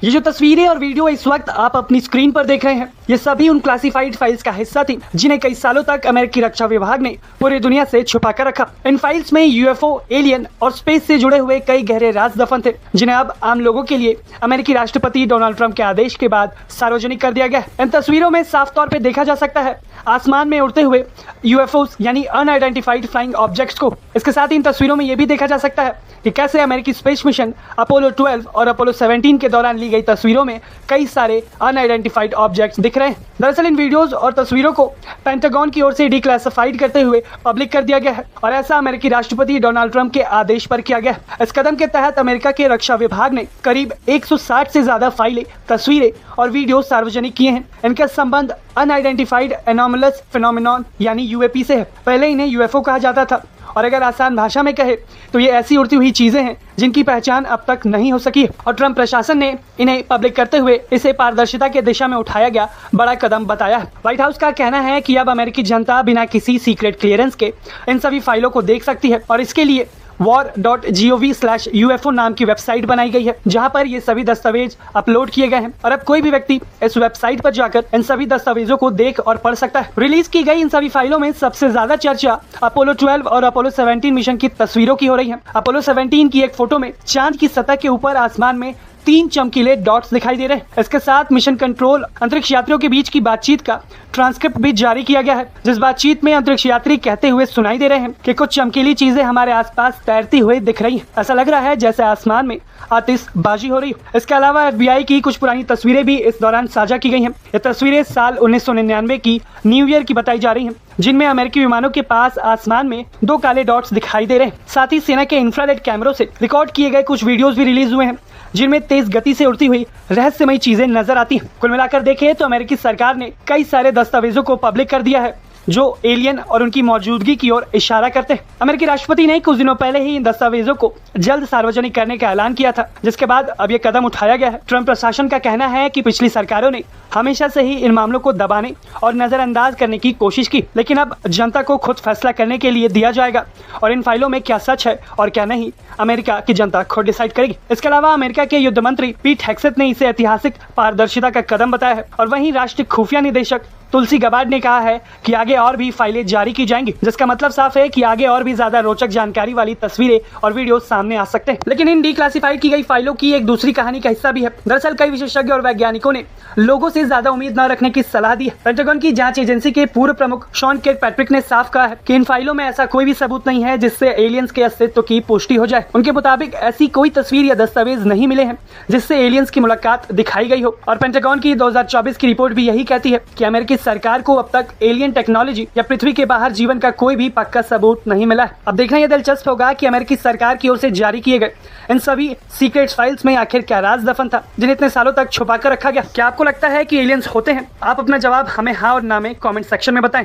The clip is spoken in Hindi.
ये जो तस्वीरें और वीडियो इस वक्त आप अपनी स्क्रीन पर देख रहे हैं, ये सभी उन क्लासिफाइड फाइल्स का हिस्सा थी जिन्हें कई सालों तक अमेरिकी रक्षा विभाग ने पूरी दुनिया से छुपा कर रखा। इन फाइल्स में यूएफओ, एलियन और स्पेस से जुड़े हुए कई गहरे राज दफन थे, जिन्हें अब आम लोगों के लिए अमेरिकी राष्ट्रपति डोनाल्ड ट्रंप के आदेश के बाद सार्वजनिक कर दिया गया। इन तस्वीरों में साफ तौर पर देखा जा सकता है आसमान में उड़ते हुए यूएफओस यानी अनआइडेंटिफाइड फ्लाइंग ऑब्जेक्ट्स को। इसके साथ ही इन तस्वीरों में यह भी देखा जा सकता है कि कैसे अमेरिकी स्पेस मिशन अपोलो 12 और अपोलो 17 के दौरान ली गई तस्वीरों में कई सारे अनआइडेंटिफाइड ऑब्जेक्ट्स दिख रहे हैं। दरअसल इन वीडियोस और तस्वीरों को पेंटागन की ओर से डिक्लासिफाइड करते हुए पब्लिक कर दिया गया है और ऐसा अमेरिकी राष्ट्रपति डोनाल्ड ट्रंप के आदेश पर किया गया है। इस कदम के तहत अमेरिका के रक्षा विभाग ने करीब 160 से ज्यादा फाइलें, तस्वीरें और वीडियो सार्वजनिक किए हैं। इनका संबंध अनआइडेंटिफाइड एनोमलस फिनोमेनन यानी यूएपी से है। पहले इन्हें यूएफओ कहा जाता था और अगर आसान भाषा में कहे तो ये ऐसी उड़ती हुई चीजें हैं जिनकी पहचान अब तक नहीं हो सकी और ट्रंप प्रशासन ने इन्हें पब्लिक करते हुए इसे पारदर्शिता के दिशा में उठाया गया बड़ा कदम बताया है। व्हाइट हाउस का कहना है कि अब अमेरिकी जनता बिना किसी सीक्रेट क्लियरेंस के इन सभी फाइलों को देख सकती है और इसके लिए war.gov/UFO नाम की वेबसाइट बनाई गई है, जहां पर ये सभी दस्तावेज अपलोड किए गए हैं और अब कोई भी व्यक्ति इस वेबसाइट पर जाकर इन सभी दस्तावेजों को देख और पढ़ सकता है। रिलीज की गई इन सभी फाइलों में सबसे ज्यादा चर्चा अपोलो 12 और अपोलो 17 मिशन की तस्वीरों की हो रही है। अपोलो 17 की एक फोटो में चांद की सतह के ऊपर आसमान में 3 चमकीले डॉट्स दिखाई दे रहे हैं। इसके साथ मिशन कंट्रोल अंतरिक्ष यात्रियों के बीच की बातचीत का ट्रांसक्रिप्ट भी जारी किया गया है, जिस बातचीत में अंतरिक्ष यात्री कहते हुए सुनाई दे रहे हैं कि कुछ चमकीली चीजें हमारे आसपास तैरती हुई दिख रही हैं। ऐसा लग रहा है जैसे आसमान में आतिशबाजी हो रही है। इसके अलावा FBI की कुछ पुरानी तस्वीरें भी इस दौरान साझा की गई हैं। ये तस्वीरें साल 1999 की न्यू ईयर की बताई जा रही हैं, जिनमें अमेरिकी विमानों के पास आसमान में 2 काले डॉट्स दिखाई दे रहे हैं। साथ ही सेना के इंफ्रारेड कैमरों से रिकॉर्ड किए गए कुछ वीडियोस भी रिलीज हुए हैं, जिनमें तेज गति से उड़ती हुई रहस्यमयी चीजें नजर आती हैं। कुल मिलाकर देखें तो अमेरिकी सरकार ने कई सारे दस्तावेजों को पब्लिक कर दिया है जो एलियन और उनकी मौजूदगी की ओर इशारा करते हैं। अमेरिकी राष्ट्रपति ने कुछ दिनों पहले ही इन दस्तावेजों को जल्द सार्वजनिक करने का ऐलान किया था, जिसके बाद अब ये कदम उठाया गया है। ट्रंप प्रशासन का कहना है कि पिछली सरकारों ने हमेशा से ही इन मामलों को दबाने और नजरअंदाज करने की कोशिश की, लेकिन अब जनता को खुद फैसला करने के लिए दिया जाएगा और इन फाइलों में क्या सच है और क्या नहीं, अमेरिका की जनता खुद डिसाइड करेगी। इसके अलावा अमेरिका के युद्ध मंत्री पीट हेग्सेथ ने इसे ऐतिहासिक पारदर्शिता का कदम बताया है और वहीं राष्ट्रीय खुफिया निदेशक तुलसी गबार्ड ने कहा है कि आगे और भी फाइलें जारी की जाएंगी, जिसका मतलब साफ है कि आगे और भी ज्यादा रोचक जानकारी वाली तस्वीरें और वीडियो सामने आ सकते हैं। लेकिन इन डिक्लासिफाइड की गई फाइलों की एक दूसरी कहानी का हिस्सा भी है। दरअसल कई विशेषज्ञ और वैज्ञानिकों ने लोगों से ज्यादा उम्मीद न रखने की सलाह दी है। पेंटागन की जांच एजेंसी के पूर्व प्रमुख शॉन किर्कपैट्रिक ने साफ कहा है कि इन फाइलों में ऐसा कोई भी सबूत नहीं है जिससे एलियंस के अस्तित्व की पुष्टि हो जाए। उनके मुताबिक ऐसी कोई तस्वीर या दस्तावेज नहीं मिले हैं जिससे एलियंस की मुलाकात दिखाई गई हो और पेंटागन की 2024 की रिपोर्ट भी यही कहती है कि अमेरिकी सरकार को अब तक एलियन टेक्नोलॉजी या पृथ्वी के बाहर जीवन का कोई भी पक्का सबूत नहीं मिला है। अब देखना यह दिलचस्प होगा कि अमेरिकी सरकार की ओर से जारी किए गए इन सभी सीक्रेट फाइल्स में आखिर क्या राज दफन था जिन्हें इतने सालों तक छुपा कर रखा गया। क्या आपको लगता है कि एलियंस होते हैं? आप अपना जवाब हमें हाँ और ना में कमेंट सेक्शन में बताएं।